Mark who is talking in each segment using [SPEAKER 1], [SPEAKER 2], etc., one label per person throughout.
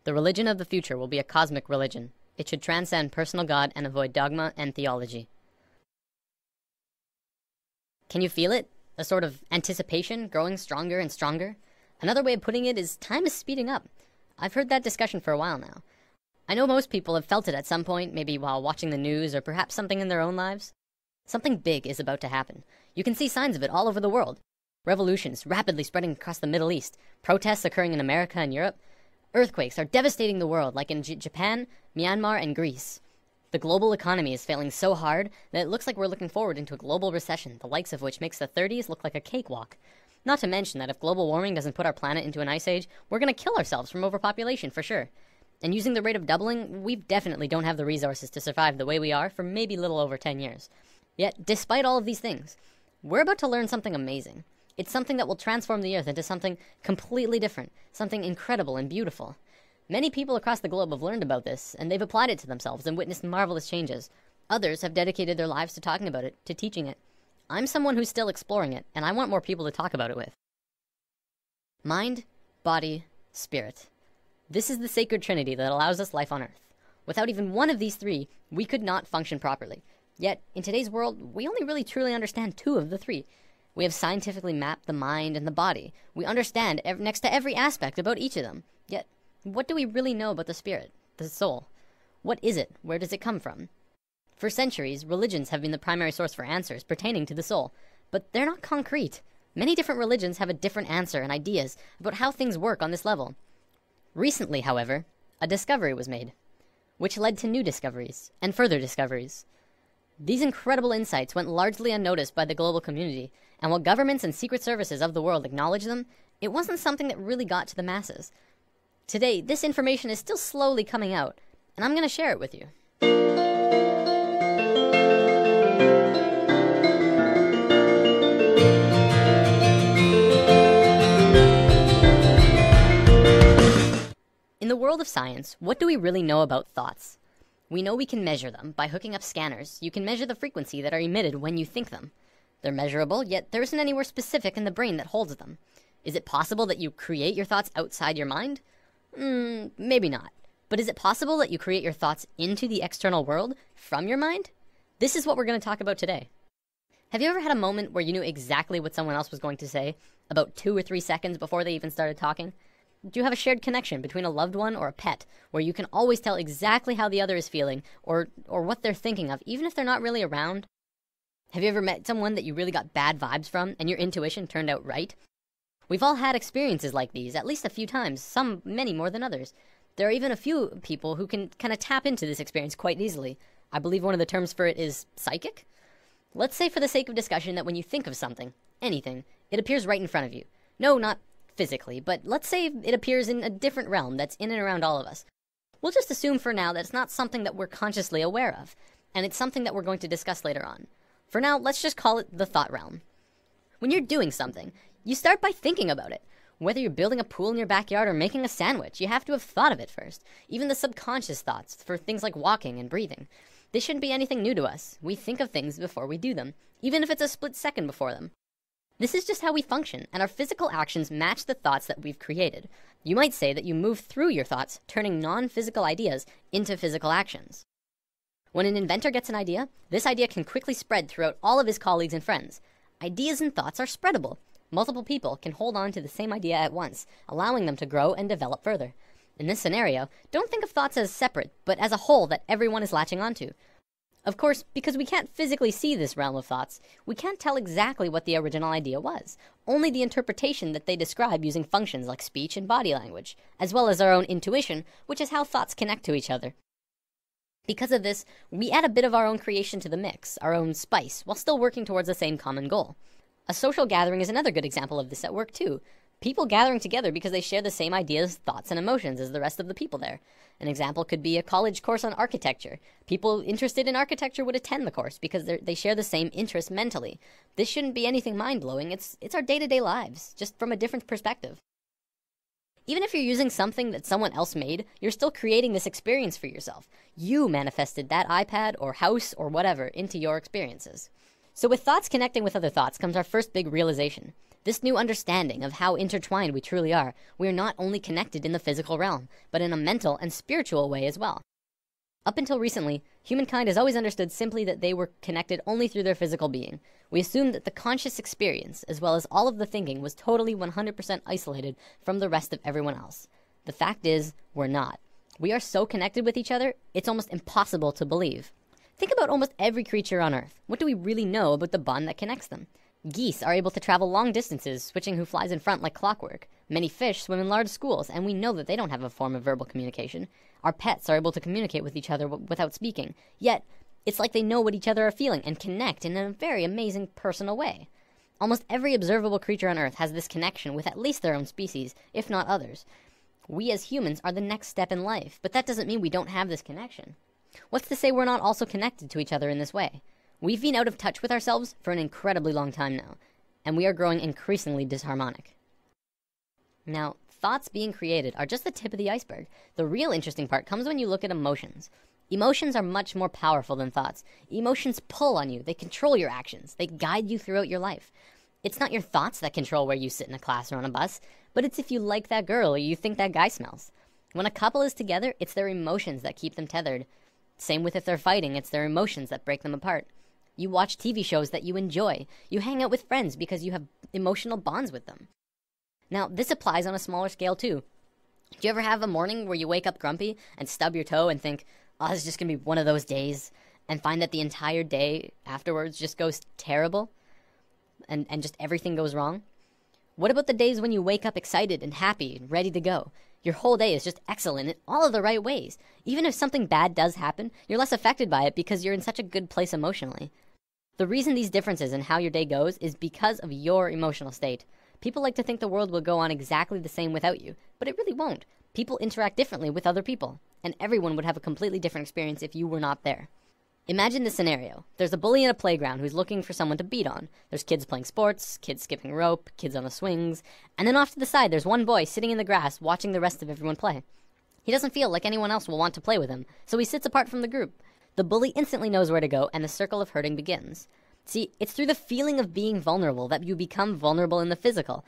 [SPEAKER 1] The religion of the future will be a cosmic religion. It should transcend personal God and avoid dogma and theology. Can you feel it? A sort of anticipation growing stronger and stronger? Another way of putting it is time is speeding up. I've heard that discussion for a while now. I know most people have felt it at some point, maybe while watching the news or perhaps something in their own lives. Something big is about to happen. You can see signs of it all over the world. Revolutions rapidly spreading across the Middle East, protests occurring in America and Europe. Earthquakes are devastating the world, like in Japan, Myanmar, and Greece. The global economy is failing so hard that it looks like we're looking forward into a global recession, the likes of which makes the 30s look like a cakewalk. Not to mention that if global warming doesn't put our planet into an ice age, we're going to kill ourselves from overpopulation for sure. And using the rate of doubling, we definitely don't have the resources to survive the way we are for maybe a little over 10 years. Yet, despite all of these things, we're about to learn something amazing. It's something that will transform the Earth into something completely different, something incredible and beautiful. Many people across the globe have learned about this, and they've applied it to themselves and witnessed marvelous changes. Others have dedicated their lives to talking about it, to teaching it. I'm someone who's still exploring it, and I want more people to talk about it with. Mind, body, spirit. This is the sacred trinity that allows us life on Earth. Without even one of these three, we could not function properly. Yet, in today's world, we only really truly understand two of the three. We have scientifically mapped the mind and the body. We understand next to every aspect about each of them. Yet, what do we really know about the spirit, the soul? What is it? Where does it come from? For centuries, religions have been the primary source for answers pertaining to the soul, but they're not concrete. Many different religions have a different answer and ideas about how things work on this level. Recently, however, a discovery was made, which led to new discoveries and further discoveries. These incredible insights went largely unnoticed by the global community, and while governments and secret services of the world acknowledged them, it wasn't something that really got to the masses. Today, this information is still slowly coming out, and I'm going to share it with you. In the world of science, what do we really know about thoughts? We know we can measure them. By hooking up scanners, you can measure the frequency that are emitted when you think them. They're measurable, yet there isn't anywhere specific in the brain that holds them. Is it possible that you create your thoughts outside your mind? Maybe not. But is it possible that you create your thoughts into the external world from your mind? This is what we're going to talk about today. Have you ever had a moment where you knew exactly what someone else was going to say, about 2 or 3 seconds before they even started talking? Do you have a shared connection between a loved one or a pet, where you can always tell exactly how the other is feeling, or what they're thinking of, even if they're not really around? Have you ever met someone that you really got bad vibes from, and your intuition turned out right? We've all had experiences like these, at least a few times, some many more than others. There are even a few people who can kind of tap into this experience quite easily. I believe one of the terms for it is psychic. Let's say for the sake of discussion that when you think of something, anything, it appears right in front of you. No, not physically, but let's say it appears in a different realm that's in and around all of us. We'll just assume for now that it's not something that we're consciously aware of, and it's something that we're going to discuss later on. For now, let's just call it the thought realm. When you're doing something, you start by thinking about it. Whether you're building a pool in your backyard or making a sandwich, you have to have thought of it first. Even the subconscious thoughts for things like walking and breathing. This shouldn't be anything new to us. We think of things before we do them, even if it's a split second before them. This is just how we function, and our physical actions match the thoughts that we've created. You might say that you move through your thoughts, turning non-physical ideas into physical actions. When an inventor gets an idea, this idea can quickly spread throughout all of his colleagues and friends. Ideas and thoughts are spreadable. Multiple people can hold on to the same idea at once, allowing them to grow and develop further. In this scenario, don't think of thoughts as separate, but as a whole that everyone is latching onto. Of course, because we can't physically see this realm of thoughts, we can't tell exactly what the original idea was, only the interpretation that they describe using functions like speech and body language, as well as our own intuition, which is how thoughts connect to each other. Because of this, we add a bit of our own creation to the mix, our own spice, while still working towards the same common goal. A social gathering is another good example of this at work too. People gathering together because they share the same ideas, thoughts, and emotions as the rest of the people there. An example could be a college course on architecture. People interested in architecture would attend the course because they share the same interest mentally. This shouldn't be anything mind-blowing. It's our day-to-day lives, just from a different perspective. Even if you're using something that someone else made, you're still creating this experience for yourself. You manifested that iPad or house or whatever into your experiences. So with thoughts connecting with other thoughts comes our first big realization. This new understanding of how intertwined we truly are, we are not only connected in the physical realm, but in a mental and spiritual way as well. Up until recently, humankind has always understood simply that they were connected only through their physical being. We assumed that the conscious experience, as well as all of the thinking, was totally 100% isolated from the rest of everyone else. The fact is, we're not. We are so connected with each other, it's almost impossible to believe. Think about almost every creature on Earth. What do we really know about the bond that connects them? Geese are able to travel long distances, switching who flies in front like clockwork. Many fish swim in large schools, and we know that they don't have a form of verbal communication. Our pets are able to communicate with each other without speaking. Yet, it's like they know what each other are feeling and connect in a very amazing personal way. Almost every observable creature on Earth has this connection with at least their own species, if not others. We as humans are the next step in life, but that doesn't mean we don't have this connection. What's to say we're not also connected to each other in this way? We've been out of touch with ourselves for an incredibly long time now, and we are growing increasingly disharmonic. Now, thoughts being created are just the tip of the iceberg. The real interesting part comes when you look at emotions. Emotions are much more powerful than thoughts. Emotions pull on you. They control your actions. They guide you throughout your life. It's not your thoughts that control where you sit in a class or on a bus, but it's if you like that girl or you think that guy smells. When a couple is together, it's their emotions that keep them tethered. Same with if they're fighting, it's their emotions that break them apart. You watch TV shows that you enjoy. You hang out with friends because you have emotional bonds with them. Now, this applies on a smaller scale too. Do you ever have a morning where you wake up grumpy and stub your toe and think, oh, this is just going to be one of those days, and find that the entire day afterwards just goes terrible and just everything goes wrong? What about the days when you wake up excited and happy and ready to go? Your whole day is just excellent in all of the right ways. Even if something bad does happen, you're less affected by it because you're in such a good place emotionally. The reason these differences in how your day goes is because of your emotional state. People like to think the world will go on exactly the same without you, but it really won't. People interact differently with other people, and everyone would have a completely different experience if you were not there. Imagine this scenario. There's a bully in a playground who's looking for someone to beat on. There's kids playing sports, kids skipping rope, kids on the swings, and then off to the side there's one boy sitting in the grass watching the rest of everyone play. He doesn't feel like anyone else will want to play with him, so he sits apart from the group. The bully instantly knows where to go, and the circle of hurting begins. See, it's through the feeling of being vulnerable that you become vulnerable in the physical.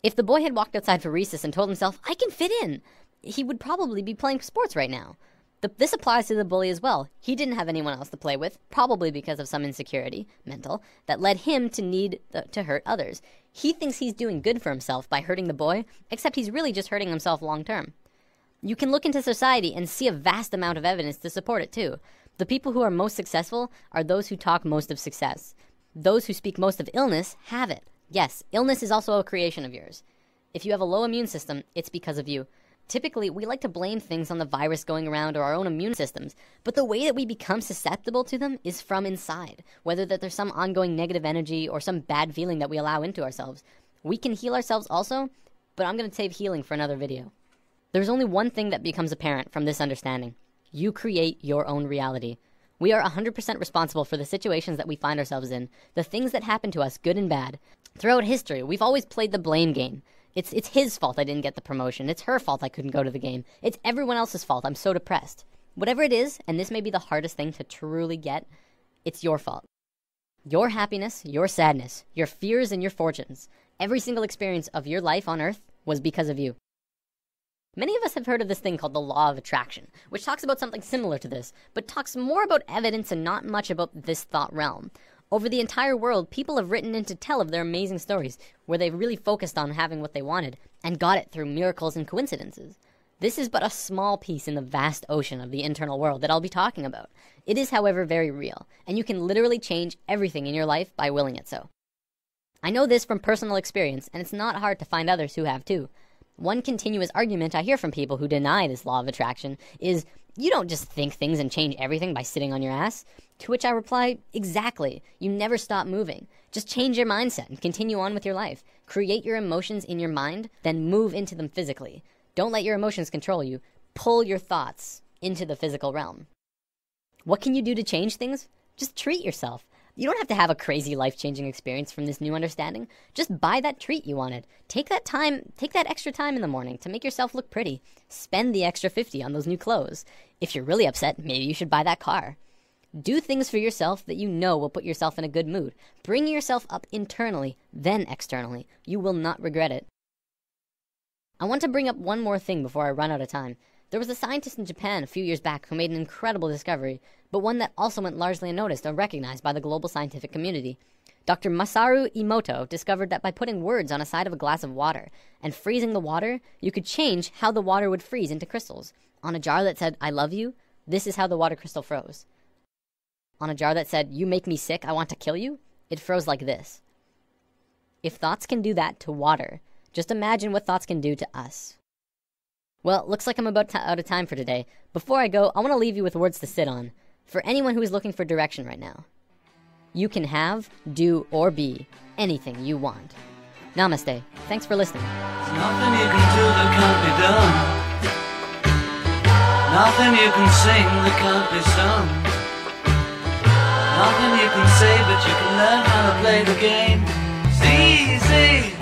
[SPEAKER 1] If the boy had walked outside for recess and told himself, I can fit in, he would probably be playing sports right now. This applies to the bully as well. He didn't have anyone else to play with, probably because of some insecurity, mental, that led him to need to hurt others. He thinks he's doing good for himself by hurting the boy, except he's really just hurting himself long term. You can look into society and see a vast amount of evidence to support it too. The people who are most successful are those who talk most of success. Those who speak most of illness have it. Yes, illness is also a creation of yours. If you have a low immune system, it's because of you. Typically, we like to blame things on the virus going around or our own immune systems, but the way that we become susceptible to them is from inside, whether that there's some ongoing negative energy or some bad feeling that we allow into ourselves. We can heal ourselves also, but I'm going to save healing for another video. There's only one thing that becomes apparent from this understanding. You create your own reality. We are 100% responsible for the situations that we find ourselves in, the things that happen to us, good and bad. Throughout history, we've always played the blame game. It's his fault I didn't get the promotion. It's her fault I couldn't go to the game. It's everyone else's fault. I'm so depressed. Whatever it is, and this may be the hardest thing to truly get, it's your fault. Your happiness, your sadness, your fears, and your fortunes. Every single experience of your life on Earth was because of you. Many of us have heard of this thing called the law of attraction, which talks about something similar to this, but talks more about evidence and not much about this thought realm. Over the entire world, people have written in to tell of their amazing stories, where they've really focused on having what they wanted, and got it through miracles and coincidences. This is but a small piece in the vast ocean of the internal world that I'll be talking about. It is, however, very real, and you can literally change everything in your life by willing it so. I know this from personal experience, and it's not hard to find others who have too. One continuous argument I hear from people who deny this law of attraction is, you don't just think things and change everything by sitting on your ass. To which I reply, exactly. You never stop moving. Just change your mindset and continue on with your life. Create your emotions in your mind, then move into them physically. Don't let your emotions control you. Pull your thoughts into the physical realm. What can you do to change things? Just treat yourself. You don't have to have a crazy life-changing experience from this new understanding. Just buy that treat you wanted. Take that extra time in the morning to make yourself look pretty. Spend the extra $50 on those new clothes. If you're really upset, maybe you should buy that car. Do things for yourself that you know will put yourself in a good mood. Bring yourself up internally, then externally. You will not regret it. I want to bring up one more thing before I run out of time. There was a scientist in Japan a few years back who made an incredible discovery, but one that also went largely unnoticed or recognized by the global scientific community. Dr. Masaru Emoto discovered that by putting words on a side of a glass of water and freezing the water, you could change how the water would freeze into crystals. On a jar that said, "I love you," this is how the water crystal froze. On a jar that said, "You make me sick, I want to kill you," it froze like this. If thoughts can do that to water, just imagine what thoughts can do to us. Well, looks like I'm about out of time for today. Before I go, I want to leave you with words to sit on. For anyone who is looking for direction right now. You can have, do, or be anything you want. Namaste. Thanks for listening.
[SPEAKER 2] There's nothing you can do that can't be done. Nothing you can sing that can't be sung. Nothing you can say, but you can learn how to play the game. It's easy.